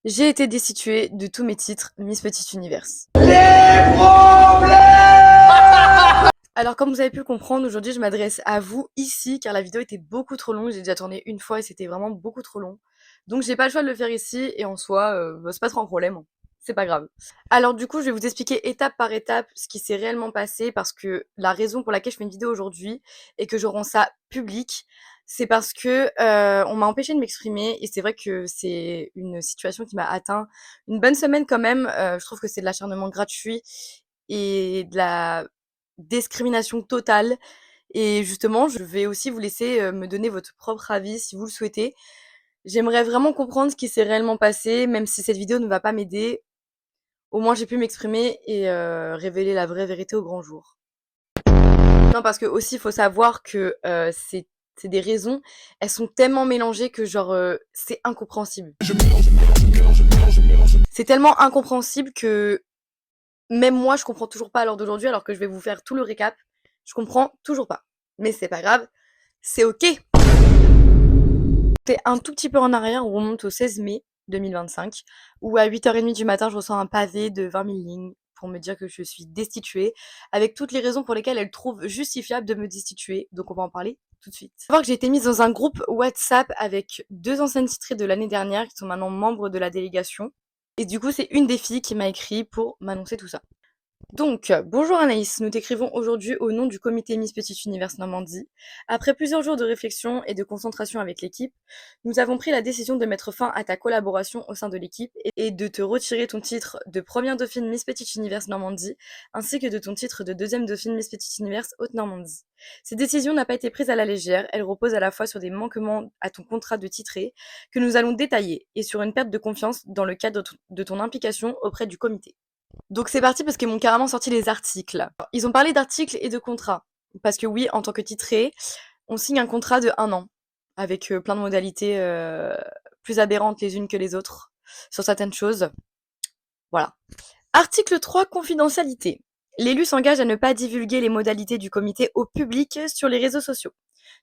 J'ai été destituée de tous mes titres Miss Petit Univers. Alors comme vous avez pu le comprendre, aujourd'hui je m'adresse à vous ici car la vidéo était beaucoup trop longue, j'ai déjà tourné une fois et c'était vraiment beaucoup trop long. Donc j'ai pas le choix de le faire ici et en soi, c'est pas trop un problème, hein. C'est pas grave. Alors du coup, je vais vous expliquer étape par étape ce qui s'est réellement passé parce que la raison pour laquelle je fais une vidéo aujourd'hui et que je rends ça public, c'est parce que on m'a empêché de m'exprimer et c'est vrai que c'est une situation qui m'a atteint une bonne semaine quand même. Je trouve que c'est de l'acharnement gratuit et de la discrimination totale. Et justement, je vais aussi vous laisser me donner votre propre avis si vous le souhaitez. J'aimerais vraiment comprendre ce qui s'est réellement passé, même si cette vidéo ne va pas m'aider. Au moins, j'ai pu m'exprimer et révéler la vraie vérité au grand jour. Non, parce que aussi, il faut savoir que c'est des raisons, elles sont tellement mélangées que genre, c'est incompréhensible. C'est tellement incompréhensible que même moi, je comprends toujours pas à l'heure d'aujourd'hui, alors que je vais vous faire tout le récap. Je comprends toujours pas. Mais c'est pas grave, c'est ok. C'est un tout petit peu en arrière, on remonte au 16 mai 2025, où à 8h30 du matin, je reçois un pavé de 20 000 lignes pour me dire que je suis destituée, avec toutes les raisons pour lesquelles elle trouve justifiable de me destituer. Donc on va en parler tout de suite. Faut savoir que j'ai été mise dans un groupe WhatsApp avec 2 anciennes titrées de l'année dernière qui sont maintenant membres de la délégation. Et du coup, c'est une des filles qui m'a écrit pour m'annoncer tout ça. Donc, bonjour Anaïs, nous t'écrivons aujourd'hui au nom du comité Miss Petit Univers Normandie. Après plusieurs jours de réflexion et de concentration avec l'équipe, nous avons pris la décision de mettre fin à ta collaboration au sein de l'équipe et de te retirer ton titre de première dauphine Miss Petit Univers Normandie, ainsi que de ton titre de deuxième dauphine Miss Petit Univers Haute-Normandie. Cette décision n'a pas été prise à la légère, elle repose à la fois sur des manquements à ton contrat de titré, que nous allons détailler, et sur une perte de confiance dans le cadre de ton implication auprès du comité. Donc c'est parti parce qu'ils m'ont carrément sorti les articles. Ils ont parlé d'articles et de contrats. Parce que oui, en tant que titré, on signe un contrat de 1 an, avec plein de modalités plus aberrantes les unes que les autres, sur certaines choses. Voilà. Article 3, confidentialité. L'élu s'engage à ne pas divulguer les modalités du comité au public sur les réseaux sociaux.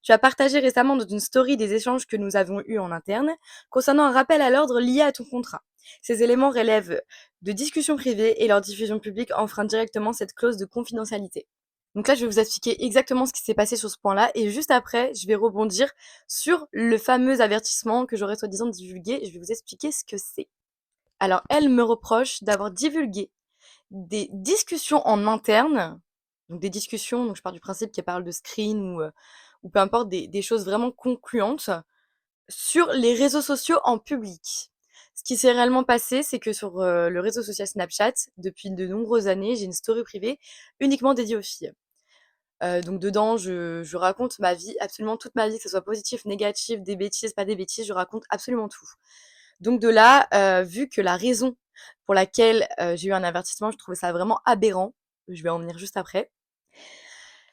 Tu as partagé récemment dans une story des échanges que nous avons eus en interne concernant un rappel à l'ordre lié à ton contrat. Ces éléments relèvent de discussions privées et leur diffusion publique enfreint directement cette clause de confidentialité. Donc là, je vais vous expliquer exactement ce qui s'est passé sur ce point-là et juste après, je vais rebondir sur le fameux avertissement que j'aurais soi-disant divulgué et je vais vous expliquer ce que c'est. Alors, elle me reproche d'avoir divulgué des discussions en interne, donc des discussions, donc je pars du principe qu'elle parle de screen ou peu importe, des choses vraiment concluantes sur les réseaux sociaux en public. Ce qui s'est réellement passé, c'est que sur le réseau social Snapchat, depuis de nombreuses années, j'ai une story privée uniquement dédiée aux filles. Donc dedans, je raconte ma vie, absolument toute ma vie, que ce soit positif, négatif, des bêtises, pas des bêtises, je raconte absolument tout. Donc de là, vu que la raison pour laquelle j'ai eu un avertissement, je trouvais ça vraiment aberrant, je vais en venir juste après.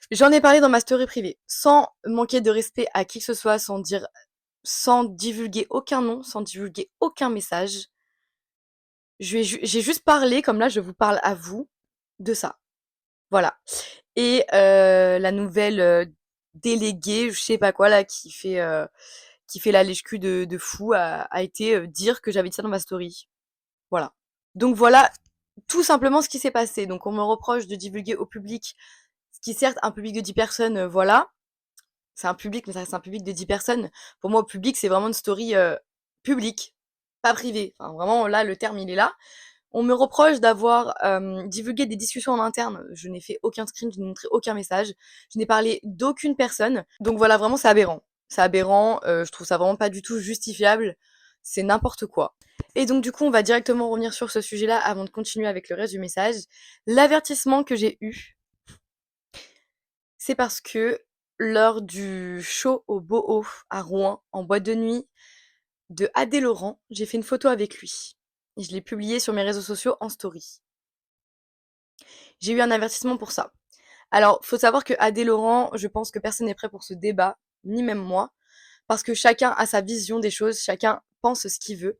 J'en ai parlé dans ma story privée, sans manquer de respect à qui que ce soit, sans divulguer aucun nom, sans divulguer aucun message. J'ai juste parlé, comme là je vous parle à vous, de ça. Voilà. Et la nouvelle déléguée, je sais pas quoi là, qui fait la lèche-cul de fou, a été dire que j'avais dit ça dans ma story. Voilà. Donc voilà tout simplement ce qui s'est passé. Donc on me reproche de divulguer au public, ce qui certes un public de 10 personnes, voilà. C'est un public, mais ça reste un public de 10 personnes. Pour moi, au public, c'est vraiment une story publique, pas privée. Enfin, vraiment, là, le terme, il est là. On me reproche d'avoir divulgué des discussions en interne. Je n'ai fait aucun screen, je n'ai montré aucun message. Je n'ai parlé d'aucune personne. Donc voilà, vraiment, c'est aberrant. C'est aberrant, je trouve ça vraiment pas du tout justifiable. C'est n'importe quoi. Et donc du coup, on va directement revenir sur ce sujet-là avant de continuer avec le reste du message. L'avertissement que j'ai eu, c'est parce que lors du show au Boho à Rouen, en boîte de nuit, de Adé Laurent, j'ai fait une photo avec lui. Et je l'ai publiée sur mes réseaux sociaux en story. J'ai eu un avertissement pour ça. Alors, faut savoir que Adé Laurent, je pense que personne n'est prêt pour ce débat, ni même moi, parce que chacun a sa vision des choses, chacun pense ce qu'il veut.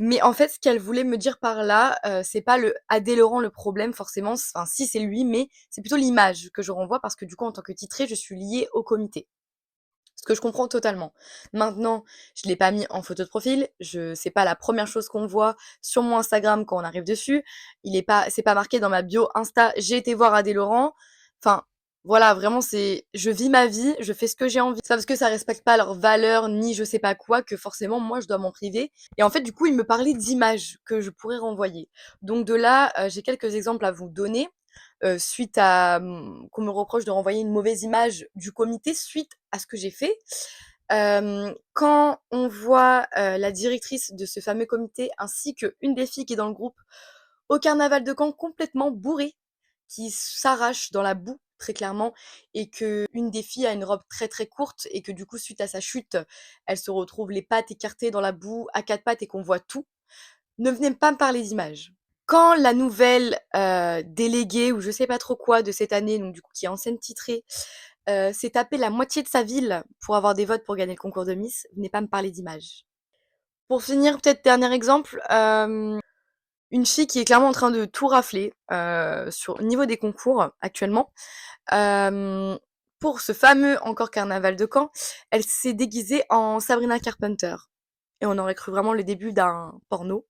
Mais en fait, ce qu'elle voulait me dire par là, c'est pas le Adé Laurent le problème forcément, enfin si c'est lui, mais c'est plutôt l'image que je renvoie parce que du coup en tant que titrée, je suis liée au comité. Ce que je comprends totalement. Maintenant, je l'ai pas mis en photo de profil, c'est pas la première chose qu'on voit sur mon Instagram quand on arrive dessus. C'est pas marqué dans ma bio Insta, j'ai été voir Adé Laurent. Enfin, voilà, vraiment, je vis ma vie, je fais ce que j'ai envie. C'est pas parce que ça respecte pas leurs valeurs, ni je sais pas quoi, que forcément, moi, je dois m'en priver. Et en fait, du coup, il me parlait d'images que je pourrais renvoyer. Donc de là, j'ai quelques exemples à vous donner. Suite à qu'on me reproche de renvoyer une mauvaise image du comité suite à ce que j'ai fait. Quand on voit la directrice de ce fameux comité ainsi qu'une des filles qui est dans le groupe au carnaval de Caen complètement bourrée, qui s'arrache dans la boue très clairement, et que une des filles a une robe très très courte et que du coup suite à sa chute, elle se retrouve les pattes écartées dans la boue à quatre pattes et qu'on voit tout. Ne venez pas me parler d'images. Quand la nouvelle déléguée ou je sais pas trop quoi de cette année, donc du coup qui est ancienne titrée, s'est tapée la moitié de sa ville pour avoir des votes pour gagner le concours de Miss, venez pas me parler d'images. Pour finir, peut-être dernier exemple, une fille qui est clairement en train de tout rafler au niveau des concours actuellement. Hem, pour ce fameux encore carnaval de Caen, elle s'est déguisée en Sabrina Carpenter et on aurait cru vraiment le début d'un porno.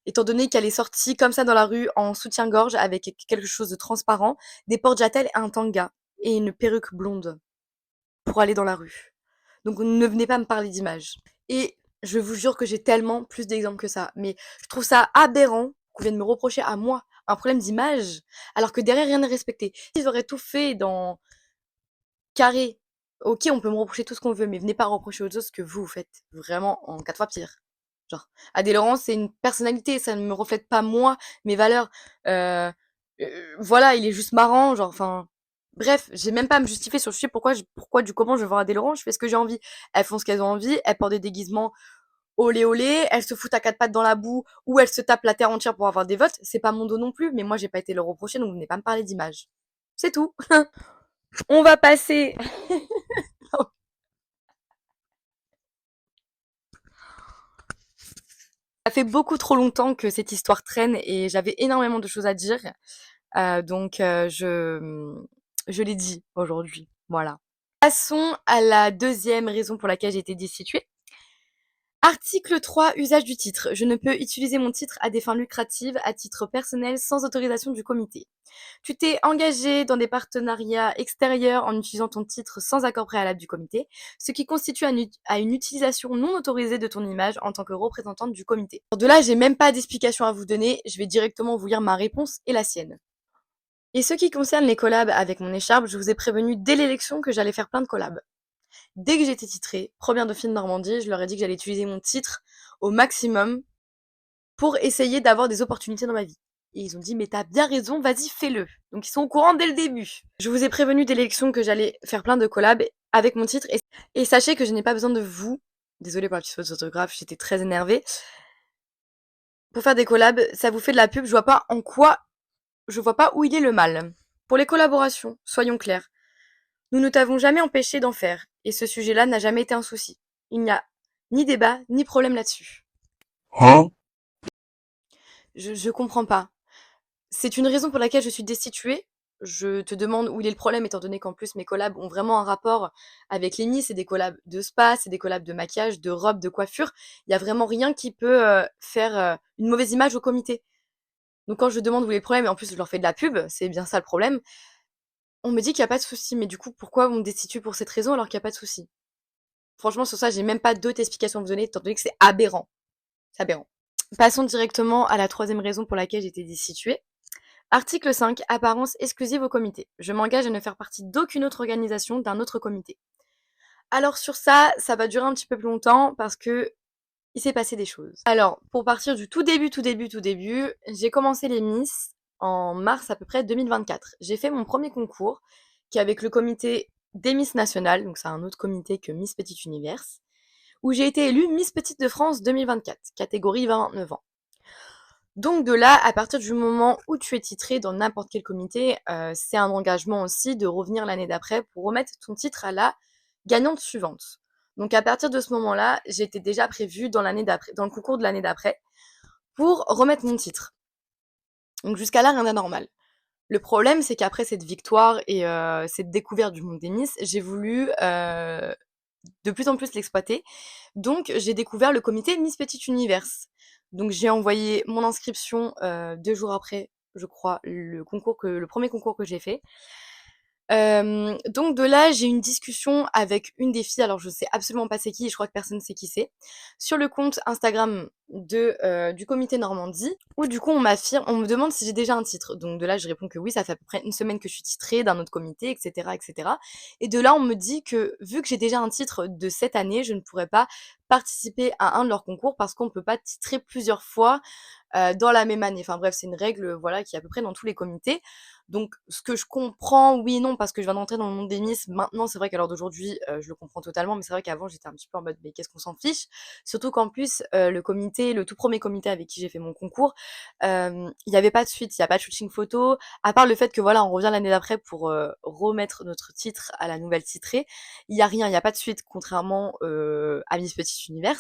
Étant donné qu'elle est sortie comme ça dans la rue en soutien-gorge avec quelque chose de transparent, des porte-jartelles et un tanga et une perruque blonde pour aller dans la rue. Donc ne venez pas me parler d'images. Et je vous jure que j'ai tellement plus d'exemples que ça. Mais je trouve ça aberrant qu'on vienne me reprocher à moi un problème d'image alors que derrière rien n'est respecté. Ils auraient tout fait dans carré. Ok, on peut me reprocher tout ce qu'on veut, mais venez pas reprocher aux autres ce que vous faites. Vraiment en 4 fois pire. Genre, Adé Laurent, c'est une personnalité, ça ne me reflète pas moi, mes valeurs. Euh, voilà, il est juste marrant, genre, enfin. Bref, j'ai même pas à me justifier sur le sujet pourquoi du comment je vais voir Adé Laurent, je fais ce que j'ai envie. Elles font ce qu'elles ont envie, elles portent des déguisements olé olé, elles se foutent à quatre pattes dans la boue ou elles se tapent la terre entière pour avoir des votes. C'est pas mon dos non plus, mais moi j'ai pas été le reprocher, donc venez pas me parler d'image. C'est tout. On va passer. Ça fait beaucoup trop longtemps que cette histoire traîne et j'avais énormément de choses à dire. Donc je l'ai dit aujourd'hui. Voilà. Passons à la deuxième raison pour laquelle j'ai été destituée. Article 3, usage du titre. Je ne peux utiliser mon titre à des fins lucratives à titre personnel sans autorisation du comité. Tu t'es engagé dans des partenariats extérieurs en utilisant ton titre sans accord préalable du comité, ce qui constitue à une utilisation non autorisée de ton image en tant que représentante du comité. De là, j'ai même pas d'explication à vous donner, je vais directement vous lire ma réponse et la sienne. Et ce qui concerne les collabs avec mon écharpe, je vous ai prévenu dès l'élection que j'allais faire plein de collabs. Dès que j'étais titrée, première Dauphine Normandie, je leur ai dit que j'allais utiliser mon titre au maximum pour essayer d'avoir des opportunités dans ma vie. Et ils ont dit, mais t'as bien raison, vas-y, fais-le. Donc ils sont au courant dès le début. Je vous ai prévenu dès l'élection que j'allais faire plein de collabs avec mon titre. Et sachez que je n'ai pas besoin de vous. Désolée pour la petite faute d'orthographe, j'étais très énervée. Pour faire des collabs, ça vous fait de la pub, je vois pas où il est le mal. Pour les collaborations, soyons clairs. Nous ne t'avons jamais empêché d'en faire. Et ce sujet-là n'a jamais été un souci. Il n'y a ni débat, ni problème là-dessus. Hein? Je comprends pas. C'est une raison pour laquelle je suis destituée. Je te demande où il est le problème, étant donné qu'en plus mes collabs ont vraiment un rapport avec les Miss, c'est des collabs de spa, c'est des collabs de maquillage, de robe, de coiffure. Il y a vraiment rien qui peut faire une mauvaise image au comité. Donc quand je demande où est le problème, et en plus je leur fais de la pub, c'est bien ça le problème, on me dit qu'il n'y a pas de souci. Mais du coup, pourquoi on me destitue pour cette raison alors qu'il n'y a pas de souci? Franchement, sur ça, j'ai même pas d'autres explications à vous donner, étant donné que c'est aberrant. C'est aberrant. Passons directement à la troisième raison pour laquelle j'ai été destituée. Article 5. Apparence exclusive au comité. Je m'engage à ne faire partie d'aucune autre organisation d'un autre comité. Alors sur ça, ça va durer un petit peu plus longtemps parce que il s'est passé des choses. Alors, pour partir du tout début, j'ai commencé les Miss en mars à peu près 2024. J'ai fait mon premier concours qui est avec le comité des Miss Nationales, donc c'est un autre comité que Miss Petit Univers, où j'ai été élue Miss Petite de France 2024, catégorie 29 ans. Donc de là, à partir du moment où tu es titré dans n'importe quel comité, c'est un engagement aussi de revenir l'année d'après pour remettre ton titre à la gagnante suivante. Donc à partir de ce moment-là, j'étais déjà prévue dans le concours de l'année d'après, pour remettre mon titre. Donc jusqu'à là, rien d'anormal. Le problème, c'est qu'après cette victoire et cette découverte du monde des Miss, j'ai voulu de plus en plus l'exploiter. Donc j'ai découvert le comité Miss Petit Univers. Donc j'ai envoyé mon inscription, 2 jours après, je crois, le premier concours que j'ai fait. Donc de là, j'ai eu une discussion avec une des filles, alors je sais absolument pas c'est qui et je crois que personne sait qui c'est, sur le compte Instagram du comité Normandie, où du coup on me demande si j'ai déjà un titre. Donc de là, je réponds que oui, ça fait à peu près une semaine que je suis titrée d'un autre comité, et cetera, et cetera. Et de là, on me dit que vu que j'ai déjà un titre de cette année, je ne pourrais pas participer à un de leurs concours parce qu'on ne peut pas titrer plusieurs fois dans la même année. Enfin bref, c'est une règle, voilà, qui est à peu près dans tous les comités. Donc, ce que je comprends, oui et non, parce que je viens d'entrer dans le monde des Miss. Maintenant, c'est vrai qu'à l'heure d'aujourd'hui, je le comprends totalement, mais c'est vrai qu'avant, j'étais un petit peu en mode, mais qu'est-ce qu'on s'en fiche? Surtout qu'en plus, le tout premier comité avec qui j'ai fait mon concours, il y avait pas de suite, il y a pas de shooting photo, à part le fait que voilà, on revient l'année d'après pour remettre notre titre à la nouvelle titrée. Il y a rien, il y a pas de suite, contrairement à Miss Petit Univers.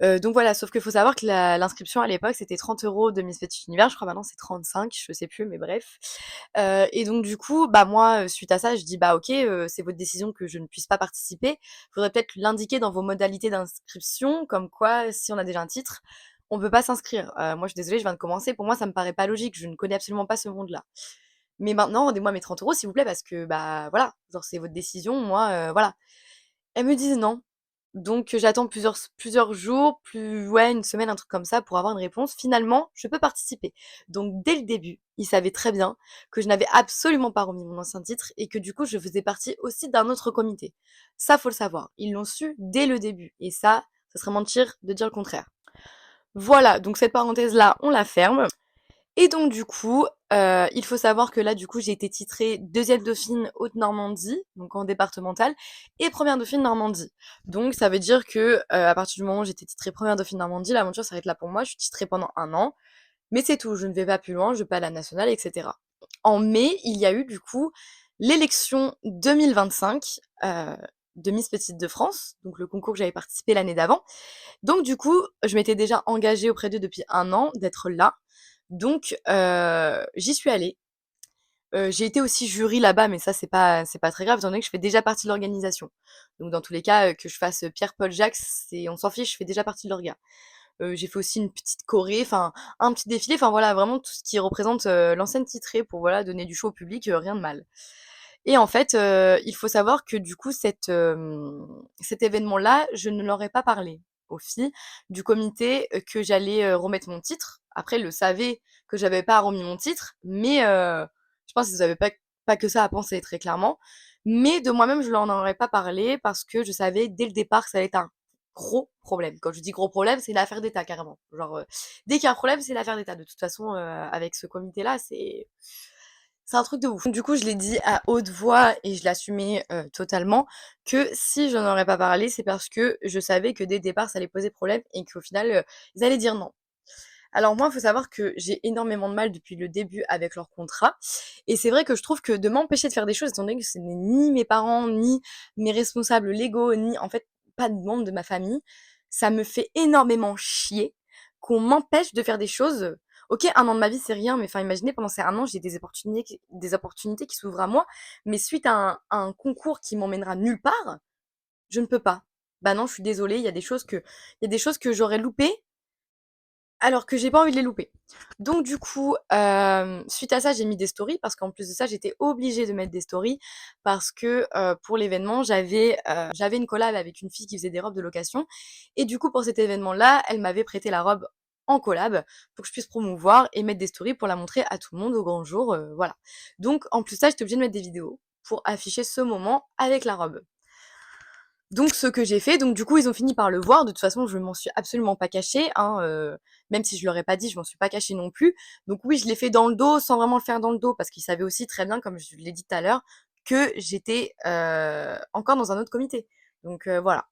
Donc voilà, sauf qu'il faut savoir que l'inscription à l'époque c'était 30 € de Miss Petit Univers, je crois maintenant c'est 35, je sais plus, mais bref. Et donc du coup, bah moi, suite à ça, je dis bah ok, c'est votre décision que je ne puisse pas participer. Faudrait peut-être l'indiquer dans vos modalités d'inscription, comme quoi si on a déjà un titre, on peut pas s'inscrire. Moi je suis désolée, je viens de commencer, pour moi ça me paraît pas logique, je ne connais absolument pas ce monde-là. Mais maintenant, rendez-moi mes 30 € s'il vous plaît, parce que bah voilà, genre c'est votre décision, moi voilà. Elles me disent non. Donc j'attends plusieurs jours, ouais, une semaine, un truc comme ça pour avoir une réponse. Finalement, je peux participer. Donc dès le début, ils savaient très bien que je n'avais absolument pas remis mon ancien titre et que du coup, je faisais partie aussi d'un autre comité. Ça, faut le savoir. Ils l'ont su dès le début. Et ça serait mentir de dire le contraire. Voilà, donc cette parenthèse-là, on la ferme. Et donc du coup, il faut savoir que là, du coup, j'ai été titrée 2e dauphine Haute-Normandie, donc en départemental, et 1re dauphine Normandie. Donc ça veut dire que, à partir du moment où j'étais titrée 1re dauphine Normandie, l'aventure s'arrête là pour moi. Je suis titrée pendant 1 an, mais c'est tout. Je ne vais pas plus loin, je vais pas à la nationale, et cetera. En mai, il y a eu du coup l'élection 2025 de Miss Petite de France, donc le concours que j'avais participé l'année d'avant. Donc du coup, je m'étais déjà engagée auprès d'eux depuis 1 an d'être là. Donc j'y suis allée. J'ai été aussi jury là-bas, mais ça c'est pas très grave étant donné que je fais déjà partie de l'organisation. Donc dans tous les cas, que je fasse Pierre, Paul, Jacques, on s'en fiche, je fais déjà partie de l'orga. J'ai fait aussi une petite choré, enfin un petit défilé, enfin voilà, vraiment tout ce qui représente, l'ancienne titrée pour voilà, donner du show au public, rien de mal. Et en fait, il faut savoir que du coup cet événement-là, je ne leur ai pas parlé aux filles du comité, que j'allais, remettre mon titre. Après, elles le savaient que j'avais pas remis mon titre, mais je pense qu'ils avaient pas que ça à penser très clairement. Mais de moi-même, je leur en aurais pas parlé parce que je savais dès le départ que ça allait être un gros problème. Quand je dis gros problème, c'est une affaire d'État carrément. Genre, dès qu'il y a un problème, c'est l'affaire d'État. De toute façon, avec ce comité-là, c'est un truc de ouf. Du coup, je l'ai dit à haute voix et je l'assumais totalement que si je n'en aurais pas parlé, c'est parce que je savais que dès le départ, ça allait poser problème et qu'au final, ils allaient dire non. Alors moi, il faut savoir que j'ai énormément de mal depuis le début avec leur contrat. Et c'est vrai que je trouve que de m'empêcher de faire des choses, étant donné que ce n'est ni mes parents, ni mes responsables légaux, ni en fait pas de membres de ma famille, ça me fait énormément chier qu'on m'empêche de faire des choses. Ok, 1 an de ma vie, c'est rien, mais enfin, imaginez, pendant ces 1 an, j'ai des opportunités qui s'ouvrent à moi, mais suite à un concours qui m'emmènera nulle part, je ne peux pas. Bah non, je suis désolée, il y a des choses que j'aurais loupées alors que j'ai pas envie de les louper. Donc du coup, suite à ça, j'ai mis des stories parce qu'en plus de ça, j'étais obligée de mettre des stories parce que, pour l'événement, j'avais une collab avec une fille qui faisait des robes de location et du coup, pour cet événement-là, elle m'avait prêté la robe en collab pour que je puisse promouvoir et mettre des stories pour la montrer à tout le monde au grand jour, voilà. Donc en plus de ça, j'étais obligée de mettre des vidéos pour afficher ce moment avec la robe. Donc ce que j'ai fait, donc du coup ils ont fini par le voir. De toute façon, je m'en suis absolument pas cachée, hein, même si je leur ai pas dit, je m'en suis pas cachée non plus. Donc oui, je l'ai fait dans le dos, sans vraiment le faire dans le dos, parce qu'ils savaient aussi très bien, comme je l'ai dit tout à l'heure, que j'étais encore dans un autre comité. Donc voilà.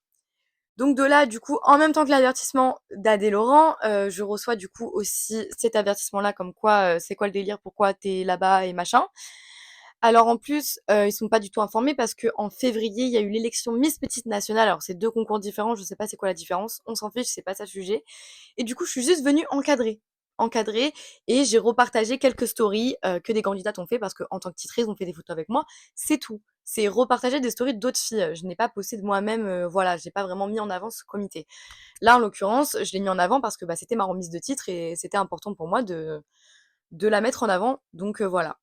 Donc de là, du coup, en même temps que l'avertissement d'Adé Laurent, je reçois du coup aussi cet avertissement-là, comme quoi c'est quoi le délire, pourquoi t'es là-bas et machin. Alors en plus, ils sont pas du tout informés parce qu'en février, il y a eu l'élection Miss Petite Nationale. Alors c'est 2 concours différents, je sais pas c'est quoi la différence, on s'en fiche, c'est pas ça le sujet. Et du coup, je suis juste venue encadrer. encadré et j'ai repartagé quelques stories que des candidates ont fait parce qu'en tant que titrée, ils ont fait des photos avec moi. C'est tout. C'est repartager des stories d'autres filles. Je n'ai pas posté de moi-même, voilà, j'ai pas vraiment mis en avant ce comité. Là, en l'occurrence, je l'ai mis en avant parce que bah, c'était ma remise de titre et c'était important pour moi de la mettre en avant. Donc voilà.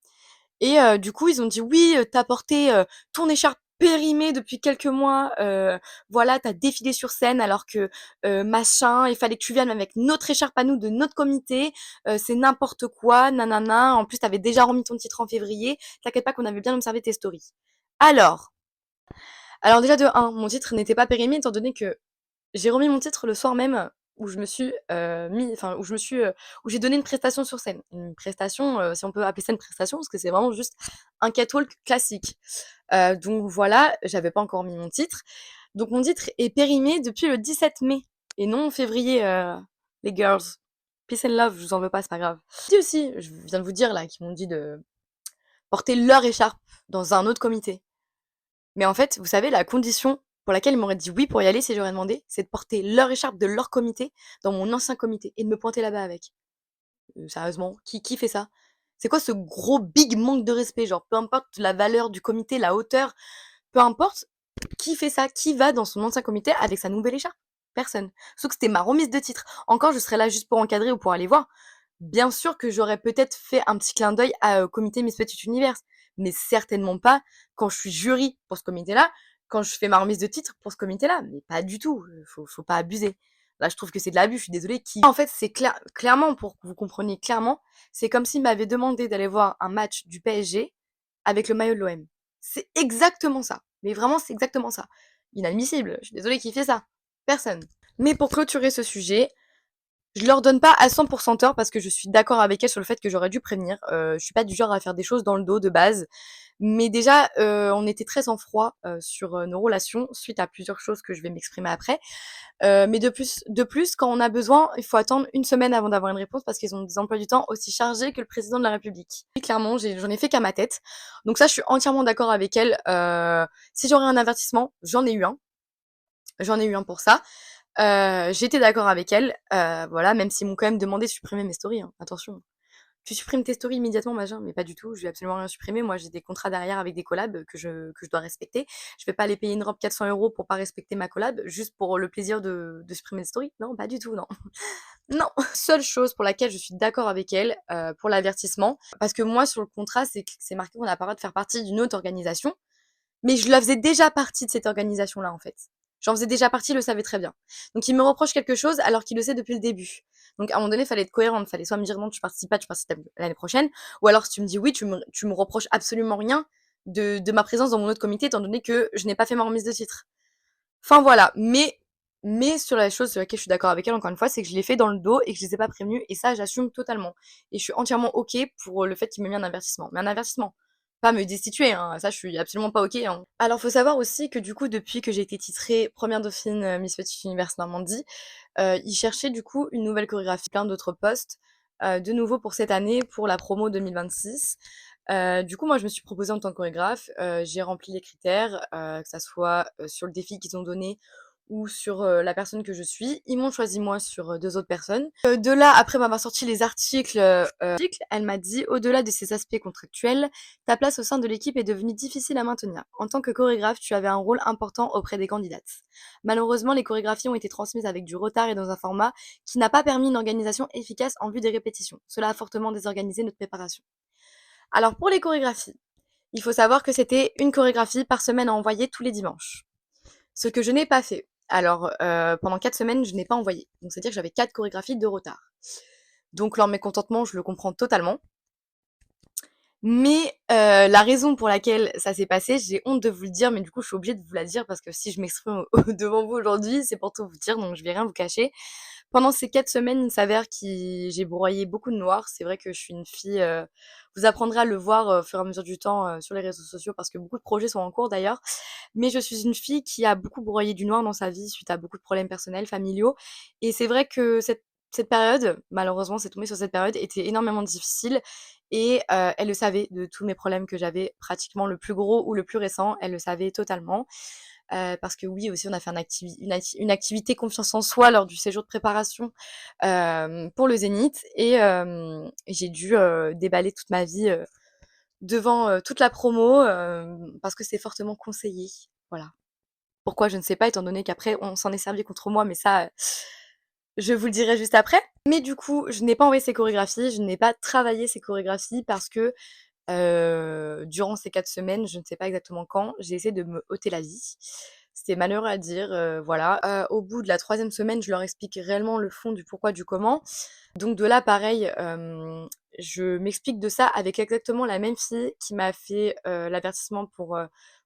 Et du coup, ils ont dit: «Oui, tu porté, ton écharpe périmée depuis quelques mois, voilà, tu défilé sur scène alors que, machin, il fallait que tu viennes avec notre écharpe à nous de notre comité, c'est n'importe quoi, nanana. En plus, tu déjà remis ton titre en février. T'inquiète pas qu'on avait bien observé tes stories». Alors alors déjà de un, mon titre n'était pas périmé étant donné que j'ai remis mon titre le soir même où je me suis où je me suis où j'ai donné une prestation sur scène. Une prestation, si on peut appeler ça une prestation, parce que c'est vraiment juste un catwalk classique. Donc voilà, j'avais pas encore mis mon titre. Donc mon titre est périmé depuis le 17 mai et non en février, les girls. Peace and love, je vous en veux pas, c'est pas grave. Si aussi, je viens de vous dire là, qu'ils m'ont dit de porter leur écharpe dans un autre comité. Mais en fait, vous savez, la condition pour laquelle ils m'auraient dit oui pour y aller si j'aurais demandé, c'est de porter leur écharpe de leur comité dans mon ancien comité et de me pointer là-bas avec. Sérieusement, qui fait ça? C'est quoi ce gros big manque de respect? Genre, peu importe la valeur du comité, la hauteur, peu importe, qui fait ça? Qui va dans son ancien comité avec sa nouvelle écharpe? Personne. Sauf que c'était ma remise de titre. Encore, je serais là juste pour encadrer ou pour aller voir. Bien sûr que j'aurais peut-être fait un petit clin d'œil au comité Miss Petit Univers, mais certainement pas quand je suis jury pour ce comité-là, quand je fais ma remise de titre pour ce comité-là, mais pas du tout. Faut pas abuser. Là, je trouve que c'est de l'abus. Je suis désolée. En fait, c'est clairement pour que vous compreniez clairement, c'est comme s'il m'avait demandé d'aller voir un match du PSG avec le maillot de l'OM. C'est exactement ça. Mais vraiment, c'est exactement ça. Inadmissible. Je suis désolée qui fait ça. Personne. Mais pour clôturer ce sujet, je leur donne pas à 100% tort parce que je suis d'accord avec elles sur le fait que j'aurais dû prévenir. Je suis pas du genre à faire des choses dans le dos de base. Mais déjà, on était très en froid sur nos relations suite à plusieurs choses que je vais m'exprimer après. Mais de plus, quand on a besoin, il faut attendre une semaine avant d'avoir une réponse parce qu'ils ont des emplois du temps aussi chargés que le président de la République. Et clairement, j'en ai fait qu'à ma tête. Donc ça, je suis entièrement d'accord avec elle. Si j'aurais un avertissement, j'en ai eu un. J'en ai eu un pour ça. J'étais d'accord avec elle, voilà, même s'ils m'ont quand même demandé de supprimer mes stories, hein, attention. Tu supprimes tes stories immédiatement, machin, mais pas du tout, je vais absolument rien supprimer. Moi, j'ai des contrats derrière avec des collabs que je dois respecter. Je vais pas aller payer une robe 400 € pour pas respecter ma collab, juste pour le plaisir de supprimer des stories. Non, pas du tout, non. Non. Seule chose pour laquelle je suis d'accord avec elle, pour l'avertissement, parce que moi, sur le contrat, c'est marqué qu'on a pas le droit de faire partie d'une autre organisation, mais je la faisais déjà partie de cette organisation-là, en fait. J'en faisais déjà partie, il le savait très bien. Donc il me reproche quelque chose alors qu'il le sait depuis le début. Donc à un moment donné, il fallait être cohérente. Il fallait soit me dire non, tu participes pas, tu participes l'année prochaine. Ou alors si tu me dis oui, tu me reproches absolument rien de ma présence dans mon autre comité, étant donné que je n'ai pas fait ma remise de titre. Enfin voilà. Mais sur la chose sur laquelle je suis d'accord avec elle, encore une fois, c'est que je l'ai fait dans le dos et que je les ai pas prévenus. Et ça, j'assume totalement. Et je suis entièrement OK pour le fait qu'il m'ait mis un avertissement. Mais un avertissement. Pas me destituer, hein. Ça, je suis absolument pas OK, hein. Alors, faut savoir aussi que du coup, depuis que j'ai été titrée première dauphine Miss Petit Univers Normandie, ils cherchaient du coup une nouvelle chorégraphie, plein d'autres postes, de nouveau pour cette année, pour la promo 2026. Du coup, moi, je me suis proposée en tant que chorégraphe. J'ai rempli les critères, que ça soit sur le défi qu'ils ont donné ou sur la personne que je suis. Ils m'ont choisi moi sur deux autres personnes. De là, après m'avoir sorti les articles, elle m'a dit, au-delà de ces aspects contractuels, ta place au sein de l'équipe est devenue difficile à maintenir. En tant que chorégraphe, tu avais un rôle important auprès des candidates. Malheureusement, les chorégraphies ont été transmises avec du retard et dans un format qui n'a pas permis une organisation efficace en vue des répétitions. Cela a fortement désorganisé notre préparation. Alors pour les chorégraphies, il faut savoir que c'était une chorégraphie par semaine à envoyer tous les dimanches. Ce que je n'ai pas fait. Alors pendant 4 semaines, je n'ai pas envoyé. Donc c'est-à-dire que j'avais 4 chorégraphies de retard. Donc leur mécontentement, je le comprends totalement. Mais la raison pour laquelle ça s'est passé, j'ai honte de vous le dire, mais du coup, je suis obligée de vous la dire parce que si je m'exprime devant vous aujourd'hui, c'est pour tout vous dire, donc je vais rien vous cacher. Pendant ces 4 semaines, il s'avère que j'ai broyé beaucoup de noir. C'est vrai que je suis une fille, vous apprendrez à le voir au fur et à mesure du temps sur les réseaux sociaux parce que beaucoup de projets sont en cours d'ailleurs. Mais je suis une fille qui a beaucoup broyé du noir dans sa vie suite à beaucoup de problèmes personnels, familiaux. Et c'est vrai que cette période, malheureusement, c'est tombé sur cette période, était énormément difficile. Et elle le savait de tous mes problèmes que j'avais, pratiquement le plus gros ou le plus récent, elle le savait totalement. parce que oui, aussi, on a fait une activité confiance en soi lors du séjour de préparation pour le Zénith. Et j'ai dû déballer toute ma vie devant toute la promo parce que c'est fortement conseillé. Voilà. Pourquoi, je ne sais pas, étant donné qu'après, on s'en est servi contre moi, mais ça, je vous le dirai juste après. Mais du coup, je n'ai pas envoyé ces chorégraphies, je n'ai pas travaillé ces chorégraphies parce que durant ces 4 semaines, je ne sais pas exactement quand, j'ai essayé de me ôter la vie. C'était malheureux à dire, voilà. Au bout de la 3e semaine, je leur explique réellement le fond du pourquoi du comment. Donc de là, pareil, je m'explique de ça avec exactement la même fille qui m'a fait l'avertissement pour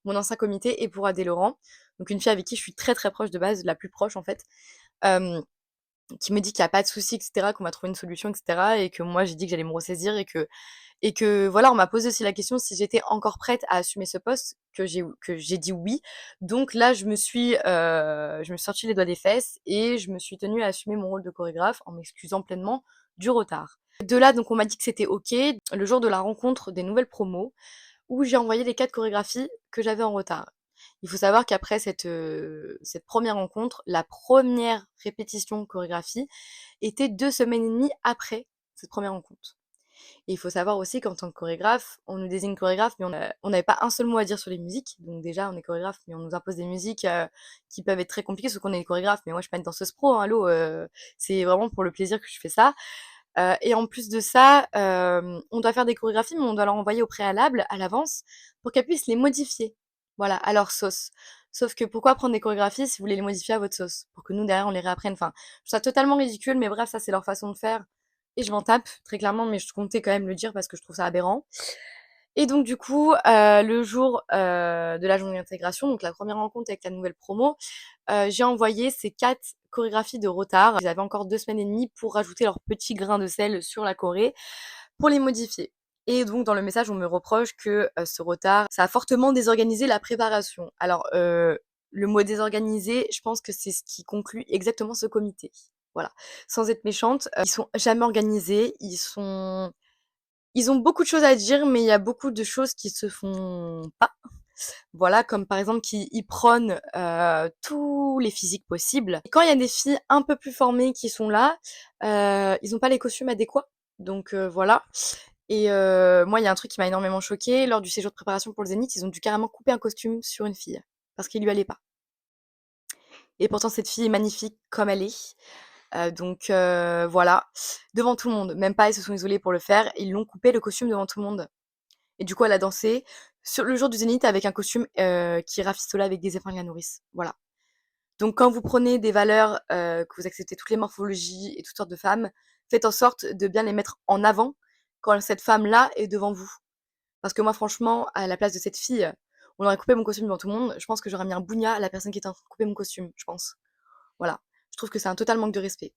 mon ancien comité et pour Adé Laurent. Donc une fille avec qui je suis très très proche de base, la plus proche en fait. Euh, qui me dit qu'il y a pas de souci, etc., qu'on va trouver une solution, etc., et que moi j'ai dit que j'allais me ressaisir et que voilà, on m'a posé aussi la question si j'étais encore prête à assumer ce poste, que j'ai dit oui. Donc là, je me suis sorti les doigts des fesses et je me suis tenue à assumer mon rôle de chorégraphe en m'excusant pleinement du retard. De là, donc on m'a dit que c'était ok. Le jour de la rencontre des nouvelles promos, où j'ai envoyé les 4 chorégraphies que j'avais en retard. Il faut savoir qu'après cette première rencontre, la première répétition chorégraphie était 2 semaines et demie après cette première rencontre. Et il faut savoir aussi qu'en tant que chorégraphe, on nous désigne chorégraphe, mais on n'avait pas un seul mot à dire sur les musiques. Donc déjà, on est chorégraphe, mais on nous impose des musiques qui peuvent être très compliquées, sauf qu'on est chorégraphe. Mais moi, je suis pas une danseuse pro, hein, allô, c'est vraiment pour le plaisir que je fais ça. Et en plus de ça, on doit faire des chorégraphies, mais on doit leur envoyer au préalable, à l'avance, pour qu'elles puissent les modifier. Voilà, à leur sauce. Sauf que pourquoi prendre des chorégraphies si vous voulez les modifier à votre sauce? Pour que nous, derrière, on les réapprenne. Enfin, je trouve ça totalement ridicule, mais bref, ça, c'est leur façon de faire. Et je m'en tape, très clairement, mais je comptais quand même le dire parce que je trouve ça aberrant. Et donc, du coup, le jour de la journée d'intégration, donc la première rencontre avec la nouvelle promo, j'ai envoyé ces 4 chorégraphies de retard. Ils avaient encore 2 semaines et demie pour rajouter leur petit grain de sel sur la choré, pour les modifier. Et donc dans le message, on me reproche que ce retard, ça a fortement désorganisé la préparation. Alors, le mot désorganisé, je pense que c'est ce qui conclut exactement ce comité. Voilà. Sans être méchante, ils sont jamais organisés, ils ont beaucoup de choses à dire, mais il y a beaucoup de choses qui se font pas. Voilà, comme par exemple qu'ils prônent tous les physiques possibles. Et quand il y a des filles un peu plus formées qui sont là, ils ont pas les costumes adéquats. Donc voilà. Et moi, il y a un truc qui m'a énormément choquée. Lors du séjour de préparation pour le Zénith, ils ont dû carrément couper un costume sur une fille parce qu'il lui allait pas. Et pourtant, cette fille est magnifique comme elle est. Donc voilà, devant tout le monde. Même pas, ils se sont isolés pour le faire. Ils l'ont coupé le costume devant tout le monde. Et du coup, elle a dansé sur le jour du Zénith avec un costume qui rafistolait avec des épingles à nourrice. Voilà. Donc quand vous prenez des valeurs, que vous acceptez toutes les morphologies et toutes sortes de femmes, faites en sorte de bien les mettre en avant quand cette femme-là est devant vous. Parce que moi, franchement, à la place de cette fille, on aurait coupé mon costume devant tout le monde. Je pense que j'aurais mis un bougna à la personne qui était en train de couper mon costume, je pense. Voilà. Je trouve que c'est un total manque de respect.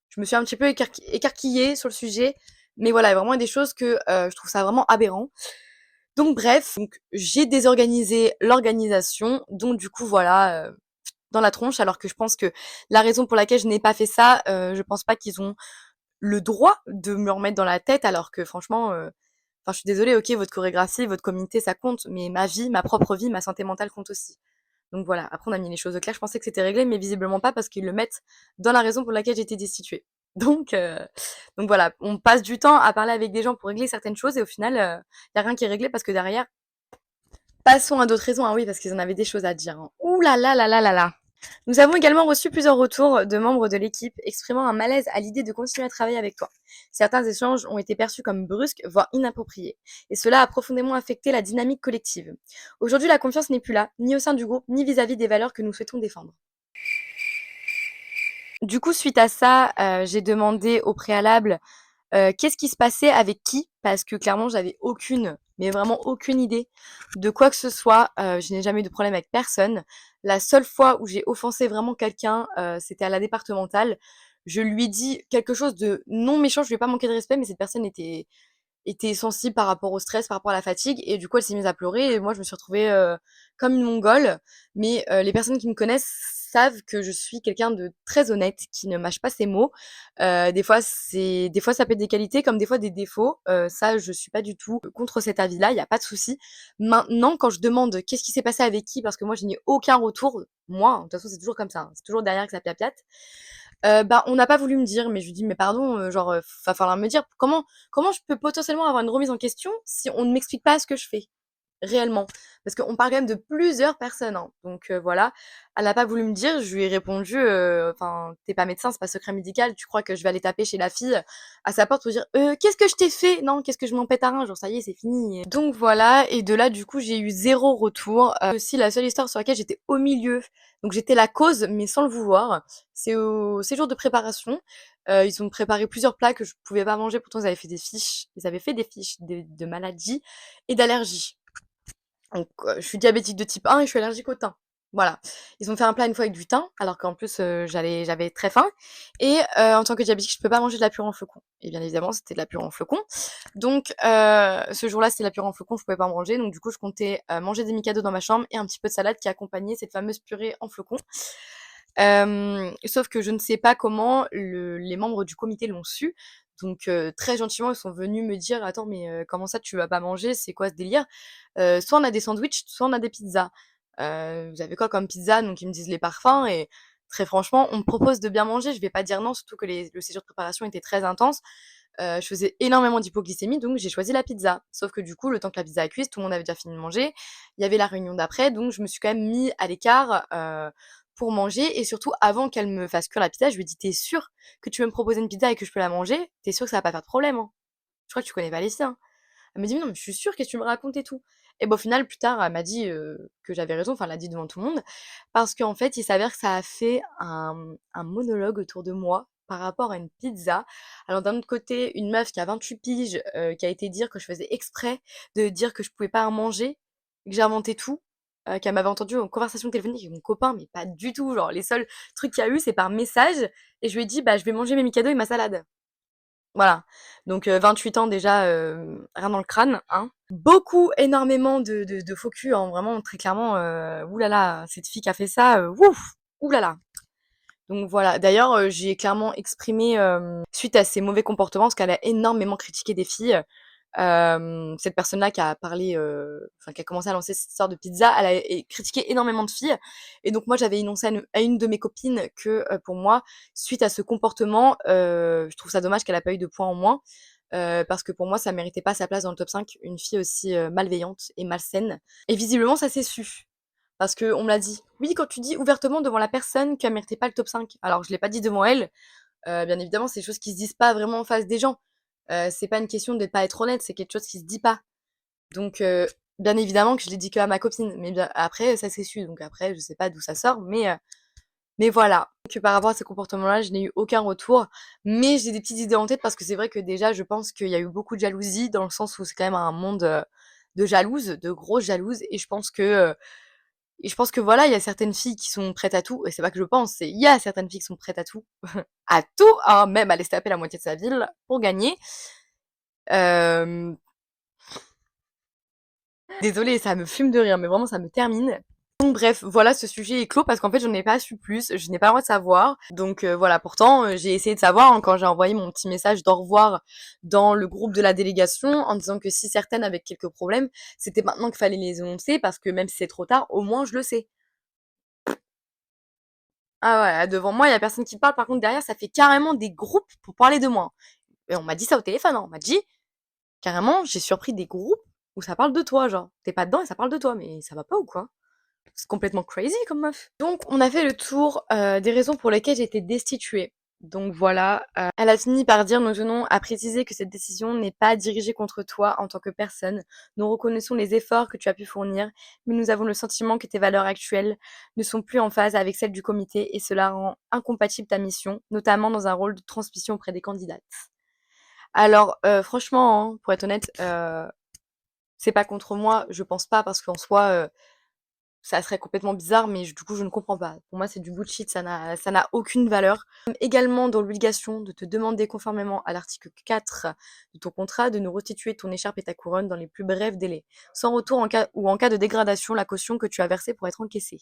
Je me suis un petit peu écarquillée sur le sujet, mais voilà, il y a vraiment des choses que je trouve ça vraiment aberrant. Donc bref, donc j'ai désorganisé l'organisation, donc du coup voilà, dans la tronche, alors que je pense que la raison pour laquelle je n'ai pas fait ça, je pense pas qu'ils ont le droit de me remettre dans la tête, alors que franchement, enfin je suis désolée, ok, votre chorégraphie, votre communauté, ça compte, mais ma vie, ma propre vie, ma santé mentale compte aussi. Donc voilà, après on a mis les choses au clair, je pensais que c'était réglé, mais visiblement pas parce qu'ils le mettent dans la raison pour laquelle j'ai été destituée. Donc, euh, donc voilà, on passe du temps à parler avec des gens pour régler certaines choses et au final, y a rien qui est réglé parce que derrière, passons à d'autres raisons. Ah oui, parce qu'ils en avaient des choses à dire. Hein. Ouh là là là là là là. Nous avons également reçu plusieurs retours de membres de l'équipe exprimant un malaise à l'idée de continuer à travailler avec toi. Certains échanges ont été perçus comme brusques, voire inappropriés, et cela a profondément affecté la dynamique collective. Aujourd'hui, la confiance n'est plus là, ni au sein du groupe, ni vis-à-vis des valeurs que nous souhaitons défendre. Du coup, suite à ça, j'ai demandé au préalable qu'est-ce qui se passait avec qui, parce que clairement, j'avais aucune, mais vraiment aucune idée de quoi que ce soit. Je n'ai jamais eu de problème avec personne. La seule fois où j'ai offensé vraiment quelqu'un, c'était à la départementale. Je lui ai dit quelque chose de non méchant, je lui ai pas manqué de respect, mais cette personne était sensible par rapport au stress, par rapport à la fatigue, et du coup, elle s'est mise à pleurer, et moi, je me suis retrouvée comme une mongole. Mais les personnes qui me connaissent savent que je suis quelqu'un de très honnête, qui ne mâche pas ses mots. Des fois ça peut être des qualités comme des fois des défauts. Ça, je suis pas du tout contre cet avis-là, il y a pas de souci. Maintenant, quand je demande qu'est-ce qui s'est passé avec qui, parce que moi je n'ai aucun retour, moi, de toute façon c'est toujours comme ça, hein, c'est toujours derrière que ça piapiate. Bah, on n'a pas voulu me dire, mais je lui dis: «Mais pardon, genre, va falloir me dire comment je peux potentiellement avoir une remise en question si on ne m'explique pas ce que je fais?» Réellement. Parce qu'on parle quand même de plusieurs personnes, hein. Donc voilà. Elle a pas voulu me dire, je lui ai répondu, enfin: «Tu pas médecin, c'est pas secret médical, tu crois que je vais aller taper chez la fille à sa porte pour dire: qu'est-ce que je t'ai fait? Non, qu'est-ce que je m'en pète à rein?» Genre ça y est, c'est fini. Donc voilà, et de là, du coup, j'ai eu 0 retour. Aussi la seule histoire sur laquelle j'étais au milieu, donc j'étais la cause, mais sans le vouloir, c'est au séjour de préparation. Ils ont préparé plusieurs plats que je pouvais pas manger, pourtant ils avaient fait des fiches de maladies et d'allergies. Donc, je suis diabétique de type 1 et je suis allergique au thym. Voilà. Ils ont fait un plat une fois avec du thym, alors qu'en plus, j'avais très faim et en tant que diabétique, je peux pas manger de la purée en flocons et bien évidemment, c'était de la purée en flocons. Donc ce jour-là, c'était de la purée en flocons, je pouvais pas en manger, donc du coup, je comptais, manger des Mikado dans ma chambre et un petit peu de salade qui accompagnait cette fameuse purée en flocons. Sauf que je ne sais pas comment les membres du comité l'ont su. Donc très gentiment, ils sont venus me dire: «Attends, mais comment ça tu vas pas manger? C'est quoi ce délire? Soit on a des sandwichs, soit on a des pizzas. Vous avez quoi comme pizza?» Donc ils me disent les parfums et très franchement, on me propose de bien manger, je vais pas dire non, surtout que le séjour de préparation était très intense. Je faisais énormément d'hypoglycémie, donc j'ai choisi la pizza. Sauf que du coup, le temps que la pizza a cuise, tout le monde avait déjà fini de manger. Il y avait la réunion d'après, donc je me suis quand même mis à l'écart, pour manger et surtout avant qu'elle me fasse cuire la pizza, je lui ai dit: «Tu sûre que tu veux me proposer une pizza et que je peux la manger? Tu sûre que ça va pas faire de problème, hein? Je crois que tu connais pas les siens». Elle m'a dit: «Mais non, mais je suis sûre, qu'est-ce que tu me racontes et tout?» Et bah, au final, plus tard, elle m'a dit, que j'avais raison, enfin, elle l'a dit devant tout le monde, parce qu'en fait, il s'avère que ça a fait un monologue autour de moi par rapport à une pizza. Alors d'un autre côté, une meuf qui a 28 piges, qui a été dire que je faisais exprès de dire que je pouvais pas en manger, que j'ai inventé tout, qu'elle m'avait entendue en conversation téléphonique avec mon copain, mais pas du tout, genre les seuls trucs qu'il y a eu, c'est par message et je lui ai dit: «Bah, je vais manger mes Mikado et ma salade». Voilà, donc 28 ans déjà, rien dans le crâne, hein. Beaucoup, énormément de faux culs, hein, vraiment très clairement, ouh là là, cette fille qui a fait ça, ouf! Ouh là là! Donc voilà, d'ailleurs, j'ai clairement exprimé, suite à ses mauvais comportements, parce qu'elle a énormément critiqué des filles. Cette personne-là qui a parlé, enfin qui a commencé à lancer cette histoire de pizza, elle a critiqué énormément de filles et donc moi j'avais énoncé à une de mes copines que, pour moi, suite à ce comportement, je trouve ça dommage qu'elle a pas eu de points en moins, parce que pour moi ça méritait pas sa place dans le top 5, une fille aussi, malveillante et malsaine et visiblement ça s'est su. Parce qu'on me l'a dit: «Oui, quand tu dis ouvertement devant la personne qu'elle méritait pas le top 5». Alors je l'ai pas dit devant elle, bien évidemment, c'est des choses qui se disent pas vraiment en face des gens. C'est pas une question de pas être honnête, c'est quelque chose qui se dit pas. Donc bien évidemment que je l'ai dit qu'à ma copine, mais bien après ça s'est su, donc après je sais pas d'où ça sort, mais voilà. Que par rapport à ces comportements-là, je n'ai eu aucun retour, mais j'ai des petites idées en tête parce que c'est vrai que déjà je pense qu'il y a eu beaucoup de jalousie dans le sens où c'est quand même un monde, de jalouses, de grosses jalouses et je pense que voilà, il y a certaines filles qui sont prêtes à tout et c'est pas que je pense, c'est il y a certaines filles qui sont prêtes à tout, hein, même à aller se taper la moitié de sa ville pour gagner. Hem, Désolée, ça me fume de rire, mais vraiment ça me termine. Donc bref, voilà, ce sujet est clos parce qu'en fait, j'en ai pas su plus, je n'ai pas le droit de savoir. Donc voilà, pourtant, j'ai essayé de savoir, hein, quand j'ai envoyé mon petit message d'au revoir dans le groupe de la délégation en disant que si certaines avaient quelques problèmes, c'était maintenant qu'il fallait les énoncer parce que même si c'est trop tard, au moins je le sais. Ah ouais, là, devant moi, il y a personne qui parle, par contre derrière, ça fait carrément des groupes pour parler de moi. Et on m'a dit ça au téléphone, hein, on m'a dit carrément, j'ai surpris des groupes où ça parle de toi, genre. Tu pas dedans et ça parle de toi, mais ça va pas ou quoi? C'est complètement crazy comme meuf. Donc on a fait le tour, des raisons pour lesquelles j'ai été destituée. Donc voilà, elle a fini par dire: «Nous tenons à préciser que cette décision n'est pas dirigée contre toi en tant que personne. Nous reconnaissons les efforts que tu as pu fournir, mais nous avons le sentiment que tes valeurs actuelles ne sont plus en phase avec celles du comité et cela rend incompatible ta mission, notamment dans un rôle de transmission auprès des candidates». Alors, franchement, hein, pour être honnête, c'est pas contre moi, je pense pas parce qu'en soi, ça serait complètement bizarre, mais du coup, je ne comprends pas. Pour moi, c'est du bullshit, ça n'a aucune valeur. Également dans l'obligation de te demander conformément à l'article 4 de ton contrat de nous restituer ton écharpe et ta couronne dans les plus brefs délais, sans retour en cas de dégradation, la caution que tu as versée pour être encaissée.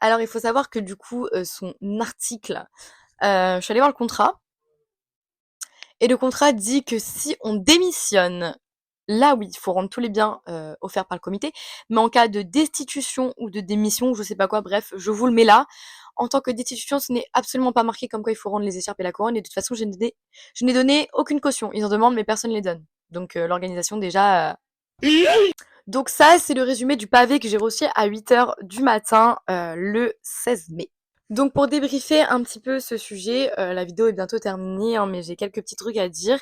Alors il faut savoir que du coup, son article, je suis allée voir le contrat et le contrat dit que si on démissionne, là oui, il faut rendre tous les biens, offerts par le comité, mais en cas de destitution ou de démission ou je sais pas quoi, bref, je vous le mets là. En tant que destitution, ce n'est absolument pas marqué comme quoi il faut rendre les écharpes et la couronne et de toute façon, je n'ai donné aucune caution. Ils en demandent mais personne les donne. Donc l'organisation déjà, donc ça, c'est le résumé du pavé que j'ai reçu à 8 heures du matin, le 16 mai. Donc pour débriefer un petit peu ce sujet, la vidéo est bientôt terminée, hein, mais j'ai quelques petits trucs à dire.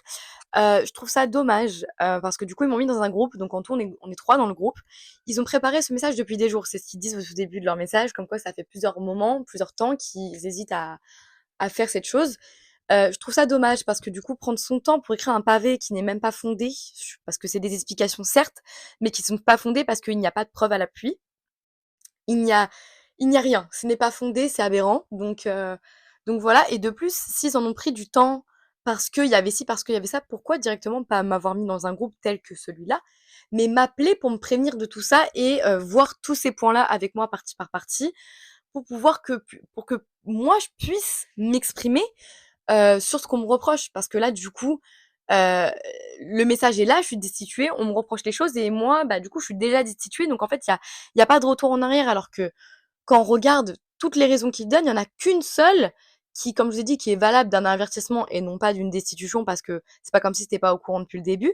Je trouve ça dommage, parce que du coup, ils m'ont mis dans un groupe, donc en tout, on est 3 dans le groupe. Ils ont préparé ce message depuis des jours, c'est ce qu'ils disent au tout début de leur message, comme quoi ça fait plusieurs moments, plusieurs temps qu'ils hésitent à faire cette chose. Je trouve ça dommage parce que du coup, prendre son temps pour écrire un pavé qui n'est même pas fondé, parce que c'est des explications certes, mais qui sont pas fondées parce qu'il n'y a pas de preuve à l'appui. Il n'y a il n'y a rien. Ce n'est pas fondé, c'est aberrant. Donc voilà. Et de plus, s'ils en ont pris du temps parce qu'il y avait ci, parce qu'il y avait ça, pourquoi directement pas m'avoir mis dans un groupe tel que celui-là, mais m'appeler pour me prévenir de tout ça et voir tous ces points-là avec moi partie par partie pour que moi je puisse m'exprimer sur ce qu'on me reproche. Parce que là, du coup, le message est là, je suis destituée, on me reproche les choses et moi, bah, du coup, je suis déjà destituée. Donc en fait, il y a pas de retour en arrière. Alors que quand on regarde toutes les raisons qu'ils donnent, il y en a qu'une seule qui, comme je vous ai dit, qui est valable d'un avertissement et non pas d'une destitution parce que c'est pas comme si t'étais pas au courant depuis le début.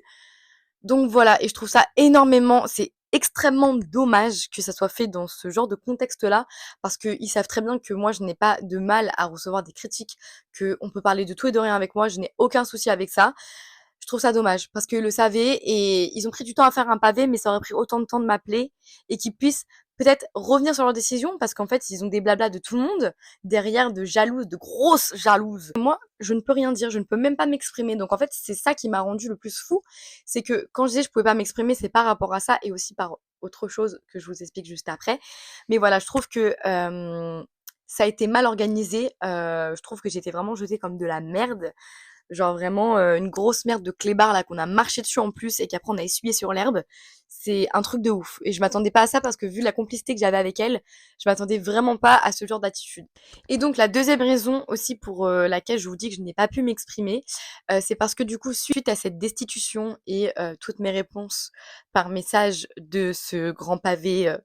Donc voilà, et je trouve ça c'est extrêmement dommage que ça soit fait dans ce genre de contexte-là, parce qu'ils savent très bien que moi, je n'ai pas de mal à recevoir des critiques, qu'on peut parler de tout et de rien avec moi, je n'ai aucun souci avec ça. Je trouve ça dommage, parce qu'ils le savaient et ils ont pris du temps à faire un pavé, mais ça aurait pris autant de temps de m'appeler et qu'ils puissent peut-être revenir sur leur décision, parce qu'en fait, ils ont des blablas de tout le monde derrière, de jalouses, de grosses jalouses. Moi, je ne peux rien dire, je ne peux même pas m'exprimer. Donc en fait, c'est ça qui m'a rendu le plus fou, c'est que quand je disais je pouvais pas m'exprimer, c'est par rapport à ça et aussi par autre chose que je vous explique juste après. Mais voilà, je trouve que ça a été mal organisé. Je trouve que j'étais vraiment jetée comme de la merde. Genre vraiment une grosse merde de clébard là qu'on a marché dessus en plus et qu'après on a essuyé sur l'herbe. C'est un truc de ouf. Et je m'attendais pas à ça parce que vu la complicité que j'avais avec elle, je m'attendais vraiment pas à ce genre d'attitude. Et donc la deuxième raison aussi pour laquelle je vous dis que je n'ai pas pu m'exprimer, c'est parce que du coup suite à cette destitution et toutes mes réponses par message de ce grand pavé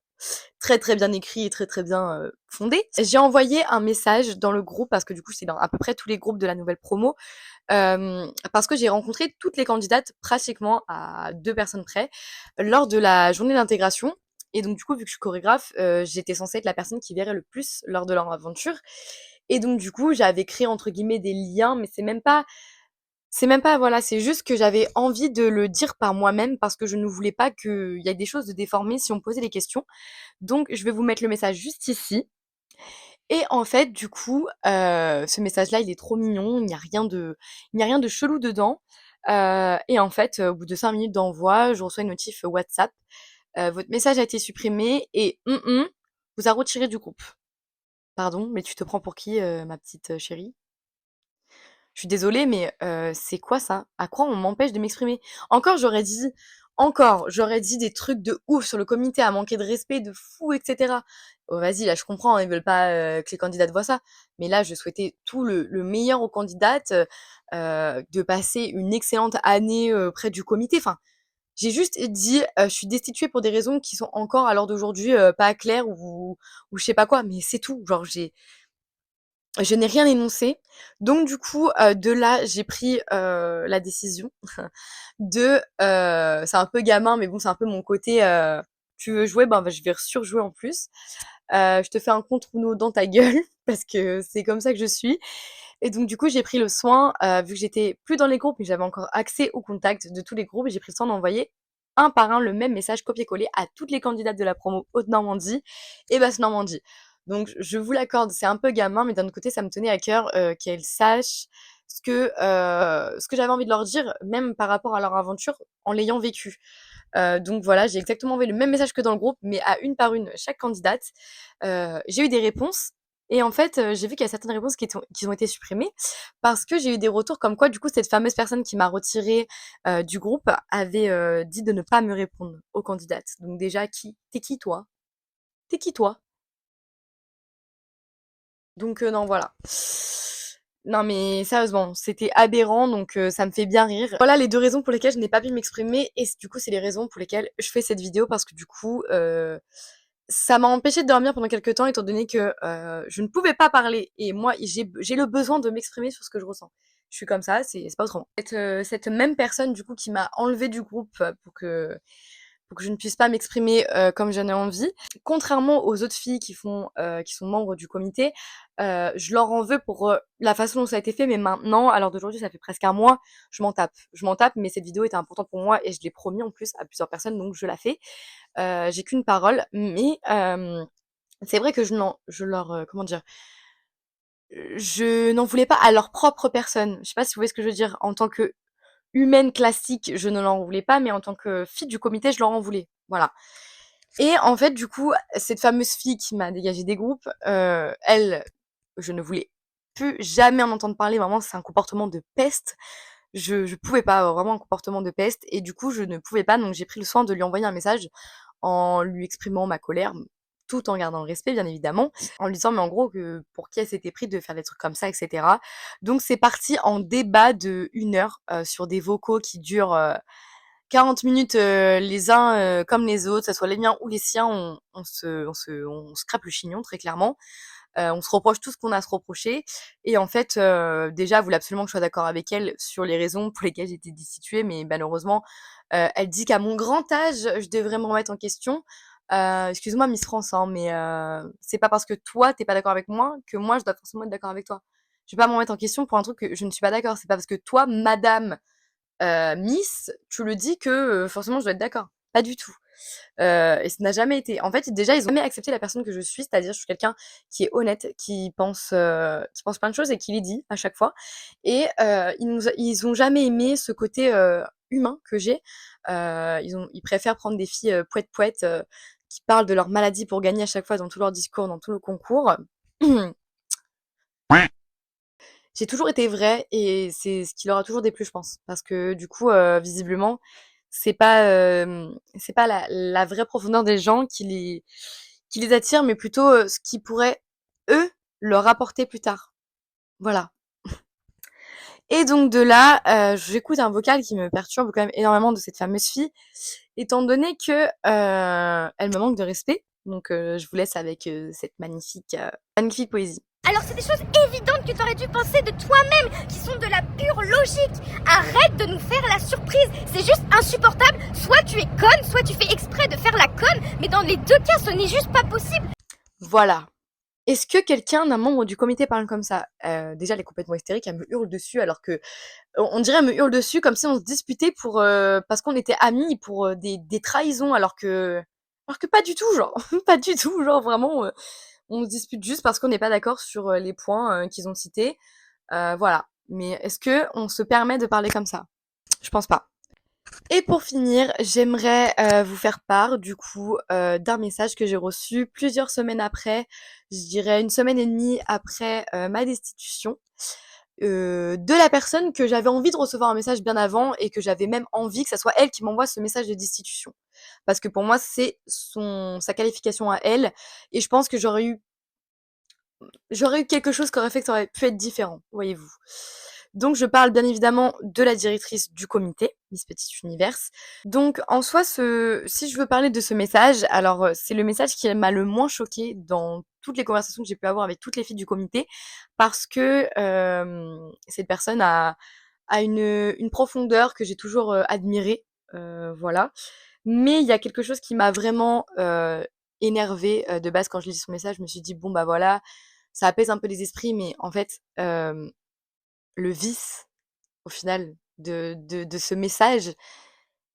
très très bien écrit et très très bien fondé, j'ai envoyé un message dans le groupe parce que du coup c'est dans à peu près tous les groupes de la nouvelle promo parce que j'ai rencontré toutes les candidates pratiquement à 2 personnes près lors de la journée d'intégration et donc du coup, vu que je suis chorégraphe, j'étais censée être la personne qui verrait le plus lors de leur aventure et donc du coup, j'avais créé entre guillemets «des liens» mais c'est même pas voilà, c'est juste que j'avais envie de le dire par moi-même parce que je ne voulais pas qu'il y ait des choses de déformées si on me posait des questions. Donc je vais vous mettre le message juste ici et en fait, du coup, ce message-là, il est trop mignon, il n'y a rien de chelou dedans, et en fait, au bout de 5 minutes d'envoi, je reçois une notif WhatsApp. Votre message a été supprimé et vous a retiré du groupe. Pardon, mais tu te prends pour qui, ma petite, chérie? Je suis désolée, mais c'est quoi ça? À quoi on m'empêche de m'exprimer? Encore, j'aurais dit des trucs de ouf sur le comité, à manquer de respect, de fou, et cetera. Oh vas-y, là je comprends, hein, ils veulent pas que les candidates voient ça. Mais là, je souhaitais tout le meilleur aux candidates, de passer une excellente année près du comité. Enfin, j'ai juste dit, je suis destituée pour des raisons qui sont encore à l'heure d'aujourd'hui pas claires ou je sais pas quoi. Mais c'est tout. Genre je n'ai rien énoncé. Donc du coup, de là, j'ai pris, la décision de, c'est un peu gamin, mais bon, c'est un peu mon côté, «Tu veux jouer? Ben, je vais surjouer en plus. Je te fais un contre Uno dans ta gueule» parce que c'est comme ça que je suis et donc du coup, j'ai pris le soin, vu que j'étais plus dans les groupes, mais j'avais encore accès aux contacts de tous les groupes, j'ai pris le soin d'envoyer un par un le même message copié-collé à toutes les candidates de la promo Haute-Normandie et Basse-Normandie. Donc je vous l'accorde, c'est un peu gamin, mais d'un autre côté, ça me tenait à cœur, qu'elles sachent ce que j'avais envie de leur dire, même par rapport à leur aventure, en l'ayant vécu. Donc voilà, j'ai exactement envoyé le même message que dans le groupe, mais à une par une, chaque candidate. J'ai eu des réponses et en fait, j'ai vu qu'il y a certaines réponses qui ont été supprimées parce que j'ai eu des retours comme quoi, du coup, cette fameuse personne qui m'a retirée, du groupe avait, dit de ne pas me répondre aux candidates. Donc déjà qui? «Tu qui toi? Tu qui toi?» Donc non, voilà. Non mais sérieusement, c'était aberrant, donc ça me fait bien rire. Voilà les 2 raisons pour lesquelles je n'ai pas pu m'exprimer et du coup, c'est les raisons pour lesquelles je fais cette vidéo parce que du coup, ça m'a empêchée de dormir pendant quelques temps étant donné que, je ne pouvais pas parler et moi j'ai le besoin de m'exprimer sur ce que je ressens. Je suis comme ça, c'est pas autrement. Cette même personne du coup qui m'a enlevée du groupe, pour que je ne puisse pas m'exprimer comme j'en ai envie. Contrairement aux autres filles qui sont membres du comité, je leur en veux pour la façon dont ça a été fait, mais maintenant, à l'heure d'aujourd'hui, ça fait presque un mois, je m'en tape. Je m'en tape, mais cette vidéo était importante pour moi et je l'ai promis en plus à plusieurs personnes, donc je la fais. J'ai qu'une parole, mais c'est vrai que je leur, comment dire, je n'en voulais pas à leur propre personne. Je sais pas si vous voyez ce que je veux dire. En tant que humaine classique, je ne leur en voulais pas, mais en tant que fille du comité, je leur en voulais. Voilà. Et en fait, du coup, cette fameuse fille qui m'a dégagé des groupes, elle, je ne voulais plus jamais en entendre parler. Vraiment, c'est un comportement de peste. Je pouvais pas avoir vraiment un comportement de peste et du coup, je ne pouvais pas. Donc, j'ai pris le soin de lui envoyer un message en lui exprimant ma colère, tout en gardant le respect, bien évidemment, en lui disant, mais en gros, que pour qui elle s'était pris de faire des trucs comme ça, etc. Donc, c'est parti en débat de 1 heure sur des vocaux qui durent 40 minutes les uns comme les autres, que ça soit les miens ou les siens, on se crêpe le chignon très clairement. On se reproche tout ce qu'on a à se reprocher. Et en fait, déjà, elle voulait absolument que je sois d'accord avec elle sur les raisons pour lesquelles j'étais destituée, mais malheureusement, elle dit qu'à mon grand âge, je devrais me remettre en question. Excuse-moi Miss France, hein, mais c'est pas parce que toi, t'es pas d'accord avec moi que moi, je dois forcément être d'accord avec toi. Je vais pas me remettre en question pour un truc que je ne suis pas d'accord. C'est pas parce que toi, madame Miss, tu le dis que forcément je dois être d'accord. Pas du tout. Et ça n'a jamais été. En fait, déjà, ils ont jamais accepté la personne que je suis, c'est-à-dire je suis quelqu'un qui est honnête, qui pense plein de choses et qui les dit à chaque fois. Et ils ont jamais aimé ce côté humain que j'ai. Ils préfèrent prendre des filles poètes poètes qui parlent de leur maladie pour gagner à chaque fois dans tous leurs discours, dans tous le concours. J'ai toujours été vraie et c'est ce qui leur a toujours déplu, je pense. Parce que du coup, visiblement, c'est pas la vraie profondeur des gens qui les attire, mais plutôt ce qui pourrait, eux, leur apporter plus tard. Voilà. Et donc de là, j'écoute un vocal qui me perturbe quand même énormément de cette fameuse fille, étant donné que elle me manque de respect. Donc je vous laisse avec cette magnifique poésie. Alors c'est des choses évidentes que tu aurais dû penser de toi-même, qui sont de la pure logique. Arrête de nous faire la surprise, c'est juste insupportable. Soit tu es conne, soit tu fais exprès de faire la conne, mais dans les 2 cas, ce n'est juste pas possible. Voilà. Est-ce que quelqu'un d'un membre du comité parle comme ça? Déjà, elle est complètement hystérique, elle me hurle dessus alors que on dirait elle me hurle dessus comme si on se disputait pour parce qu'on était amis pour des trahisons alors que pas du tout, genre pas du tout, genre vraiment on se dispute juste parce qu'on n'est pas d'accord sur les points qu'ils ont cités. Voilà. Mais est-ce que on se permet de parler comme ça? Je pense pas. Et pour finir, j'aimerais vous faire part du coup d'un message que j'ai reçu plusieurs semaines après, je dirais 1 semaine et demie après ma destitution, de la personne que j'avais envie de recevoir un message bien avant et que j'avais même envie que ça soit elle qui m'envoie ce message de destitution. Parce que pour moi, c'est sa qualification à elle et je pense que j'aurais eu quelque chose qui aurait fait que ça aurait pu être différent, voyez-vous. Donc je parle bien évidemment de la directrice du comité, Miss Petit Univers. Donc en soi, si je veux parler de ce message, alors c'est le message qui m'a le moins choquée dans toutes les conversations que j'ai pu avoir avec toutes les filles du comité, parce que cette personne a une profondeur que j'ai toujours admirée, voilà. Mais il y a quelque chose qui m'a vraiment énervée de base quand je lis son message. Je me suis dit bon bah voilà, ça apaise un peu les esprits, mais en fait, le vice, au final, de ce message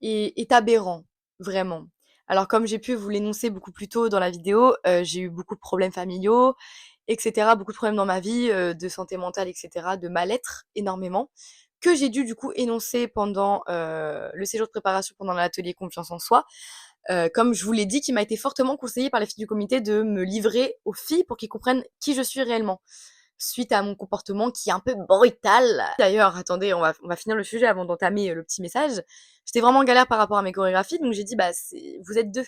est aberrant, vraiment. Alors comme j'ai pu vous l'énoncer beaucoup plus tôt dans la vidéo, j'ai eu beaucoup de problèmes familiaux, et cetera, beaucoup de problèmes dans ma vie, de santé mentale, et cetera, de mal-être énormément, que j'ai dû du coup énoncer pendant le séjour de préparation pendant l'atelier confiance en soi. Comme je vous l'ai dit, qui m'a été fortement conseillé par les filles du comité de me livrer aux filles pour qu'ils comprennent qui je suis réellement suite à mon comportement qui est un peu brutal. D'ailleurs, attendez, on va finir le sujet avant d'entamer le petit message. J'étais vraiment en galère par rapport à mes chorégraphies, donc j'ai dit, bah, vous êtes deux.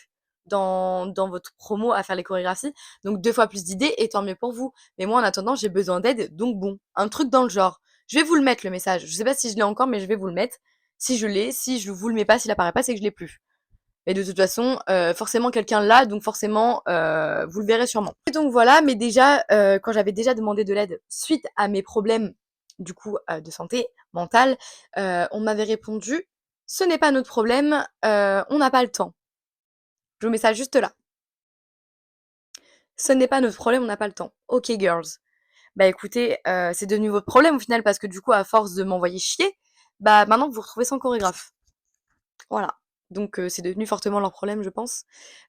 dans votre promo à faire les chorégraphies. Donc 2 fois plus d'idées et tant mieux pour vous. Mais moi, en attendant, j'ai besoin d'aide, donc bon, un truc dans le genre. Je vais vous le mettre le message. Je sais pas si je l'ai encore, mais je vais vous le mettre. Si je l'ai, si je vous le mets pas, s'il apparaît pas, c'est que je l'ai plus. Mais de toute façon, forcément quelqu'un l'a, donc forcément, vous le verrez sûrement. Et donc voilà, mais déjà, quand j'avais déjà demandé de l'aide suite à mes problèmes, du coup, de santé mentale, on m'avait répondu: «Ce n'est pas notre problème, on n'a pas le temps». Je vous mets ça juste là. «Ce n'est pas notre problème, on n'a pas le temps». OK girls. Bah écoutez, c'est devenu votre problème au final parce que du coup, à force de m'envoyer chier, bah maintenant vous vous retrouvez sans chorégraphe. Voilà. Donc c'est devenu fortement leur problème, je pense,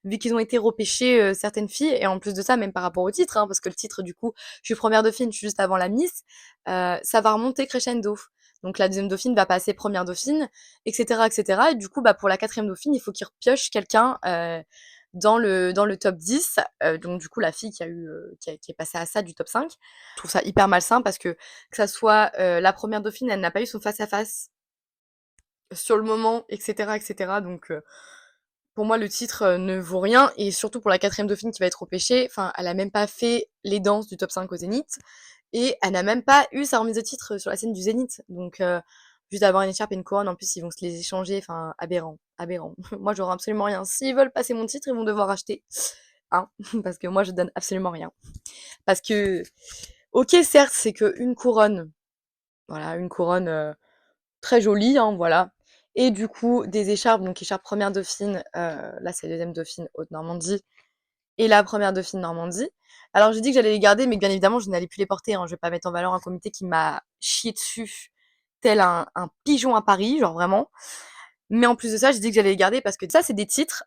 vu qu'ils ont été repêchés, certaines filles et en plus de ça, même par rapport au titre, hein, parce que le titre du coup, je suis première dauphine, je suis juste avant la Miss, ça va remonter crescendo. Donc la deuxième dauphine va passer première dauphine et cetera et cetera et du coup, bah, pour la quatrième dauphine, il faut qu'ils repiochent quelqu'un, dans le top 10, donc du coup la fille qui a eu, qui est passée à ça du top 5. Je trouve ça hyper malsain parce que ça soit, la première dauphine, elle n'a pas eu son face à face sur le moment, etc., etc. Donc, pour moi, le titre ne vaut rien. Et surtout pour la quatrième dauphine qui va être repêchée, enfin, elle a même pas fait les danses du top 5 au Zénith. Et elle n'a même pas eu sa remise de titre sur la scène du Zénith. Donc, juste d'avoir une écharpe et une couronne, en plus, ils vont se les échanger. Enfin, aberrant, aberrant. Moi, j'aurai absolument rien. S'ils veulent passer mon titre, ils vont devoir acheter. Hein, parce que moi, je donne absolument rien. Parce que, ok, certes, c'est que une couronne. Voilà, une couronne très jolie, hein, voilà. Et du coup, des écharpes, donc écharpe première dauphine, là c'est la deuxième dauphine Haute-Normandie, et la première dauphine Normandie. Alors j'ai dit que j'allais les garder, mais bien évidemment je n'allais plus les porter, hein. Je vais pas mettre en valeur un comité qui m'a chié dessus, tel un pigeon à Paris, genre vraiment. Mais en plus de ça, j'ai dit que j'allais les garder parce que ça c'est des titres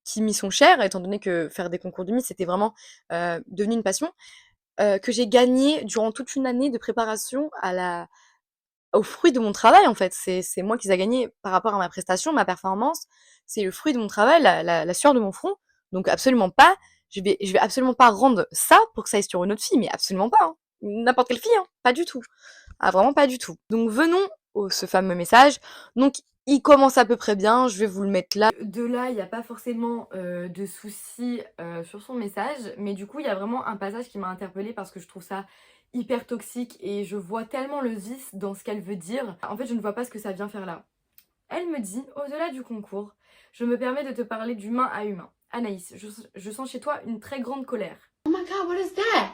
qui m'y sont chers, étant donné que faire des concours de Miss c'était vraiment devenu une passion, que j'ai gagné durant toute une année de préparation au fruit de mon travail en fait. C'est moi qui les a gagnés par rapport à ma prestation, ma performance. C'est le fruit de mon travail, la sueur de mon front. Donc absolument pas. Je vais absolument pas rendre ça pour que ça aille sur une autre fille, mais absolument pas. Hein. N'importe quelle fille, hein. Pas du tout. Ah vraiment pas du tout. Donc venons au ce fameux message. Donc il commence à peu près bien, je vais vous le mettre là. De là, il n'y a pas forcément de soucis sur son message, mais du coup, il y a vraiment un passage qui m'a interpellée parce que je trouve ça hyper toxique et je vois tellement le vice dans ce qu'elle veut dire. En fait, je ne vois pas ce que ça vient faire là. Elle me dit, au-delà du concours, je me permets de te parler d'humain à humain. Anaïs, je sens chez toi une très grande colère. Oh my god, what is that?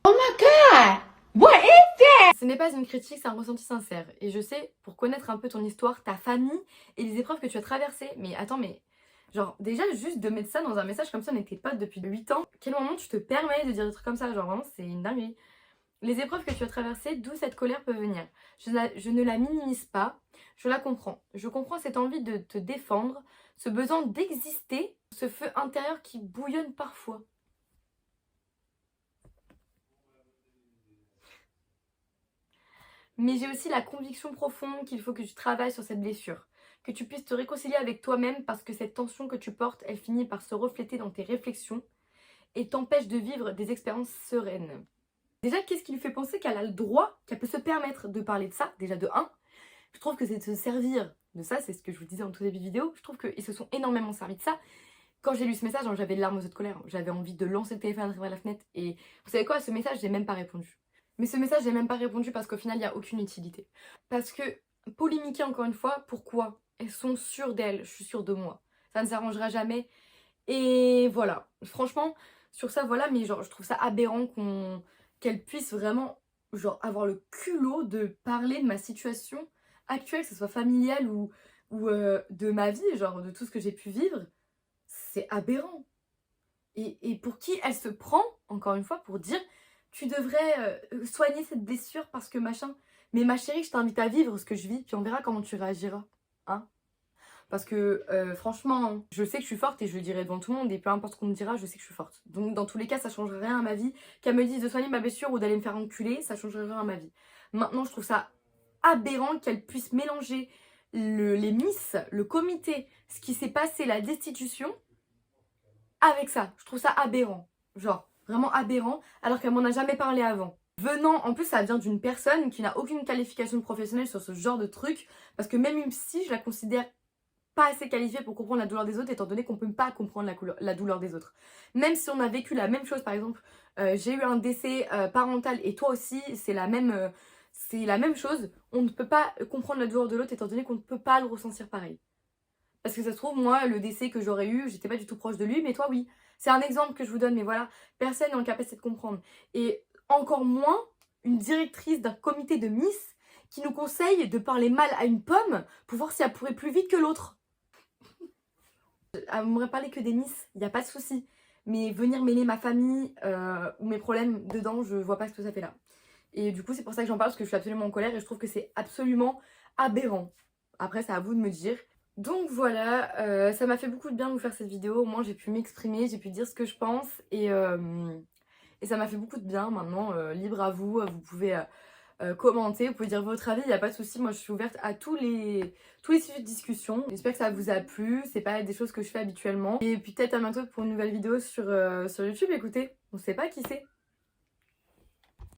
Oh my god! What is that? Ce n'est pas une critique, c'est un ressenti sincère. Et je sais, pour connaître un peu ton histoire, ta famille et les épreuves que tu as traversées. Mais attends, mais genre, déjà, juste de mettre ça dans un message comme ça, on était potes depuis 8 ans. Quel moment tu te permets de dire des trucs comme ça? Genre, vraiment, c'est une dinguerie. Les épreuves que tu as traversées, d'où cette colère peut venir. Je ne la minimise pas, je la comprends. Je comprends cette envie de te défendre, ce besoin d'exister, ce feu intérieur qui bouillonne parfois. Mais j'ai aussi la conviction profonde qu'il faut que tu travailles sur cette blessure, que tu puisses te réconcilier avec toi-même parce que cette tension que tu portes, elle finit par se refléter dans tes réflexions et t'empêche de vivre des expériences sereines. Déjà, qu'est-ce qui lui fait penser qu'elle a le droit, qu'elle peut se permettre de parler de ça? Déjà de 1, je trouve que c'est de se servir de ça, c'est ce que je vous disais en tout début de vidéo, je trouve qu'ils se sont énormément servis de ça. Quand j'ai lu ce message, j'avais des larmes aux yeux de colère, j'avais envie de lancer le téléphone à travers la fenêtre et vous savez quoi, ce message, j'ai même pas répondu. Mais ce message, j'ai même pas répondu parce qu'au final, il n'y a aucune utilité. Parce que, polémiquer encore une fois, pourquoi? Elles sont sûres d'elles, je suis sûre de moi. Ça ne s'arrangera jamais. Et voilà. Franchement, sur ça, voilà, mais genre, je trouve ça aberrant qu'elle puisse vraiment, genre, avoir le culot de parler de ma situation actuelle, que ce soit familiale ou de ma vie, genre, de tout ce que j'ai pu vivre. C'est aberrant. Et pour qui elle se prend, encore une fois, pour dire tu devrais soigner cette blessure parce que machin. Mais ma chérie, je t'invite à vivre ce que je vis, puis on verra comment tu réagiras. Hein? Parce que franchement, je sais que je suis forte et je le dirai devant tout le monde, et peu importe ce qu'on me dira, je sais que je suis forte. Donc dans tous les cas, ça changerait rien à ma vie. Qu'elle me dise de soigner ma blessure ou d'aller me faire enculer, ça changerait rien à ma vie. Maintenant, je trouve ça aberrant qu'elle puisse mélanger les Miss, le comité, ce qui s'est passé, la destitution, avec ça. Je trouve ça aberrant. Genre, vraiment aberrant, alors qu'elle m'en a jamais parlé avant. Venant, en plus ça vient d'une personne qui n'a aucune qualification professionnelle sur ce genre de truc, parce que même si je la considère pas assez qualifié pour comprendre la douleur des autres, étant donné qu'on peut pas comprendre la douleur des autres. Même si on a vécu la même chose, par exemple, j'ai eu un décès parental et toi aussi, c'est la même chose, on ne peut pas comprendre la douleur de l'autre étant donné qu'on ne peut pas le ressentir pareil. Parce que ça se trouve, moi, le décès que j'aurais eu, j'étais pas du tout proche de lui, mais toi, oui. C'est un exemple que je vous donne, mais voilà, personne n'est en capacité de comprendre. Et encore moins une directrice d'un comité de Miss qui nous conseille de parler mal à une pomme pour voir si elle pourrait plus vite que l'autre. Elle m'aurait parlé que des Miss, il n'y a pas de souci. Mais venir mêler ma famille ou mes problèmes dedans, je vois pas ce que ça fait là. Et du coup, c'est pour ça que j'en parle, parce que je suis absolument en colère et je trouve que c'est absolument aberrant. Après, c'est à vous de me dire. Donc voilà, ça m'a fait beaucoup de bien de vous faire cette vidéo. Au moins, j'ai pu m'exprimer, j'ai pu dire ce que je pense. Et ça m'a fait beaucoup de bien. Maintenant, libre à vous, vous pouvez commenter, vous pouvez dire votre avis, il n'y a pas de souci. Moi, je suis ouverte à tous les sujets de discussion. J'espère que ça vous a plu. C'est pas des choses que je fais habituellement. Et puis peut-être à bientôt pour une nouvelle vidéo sur YouTube. Écoutez, on sait pas qui c'est.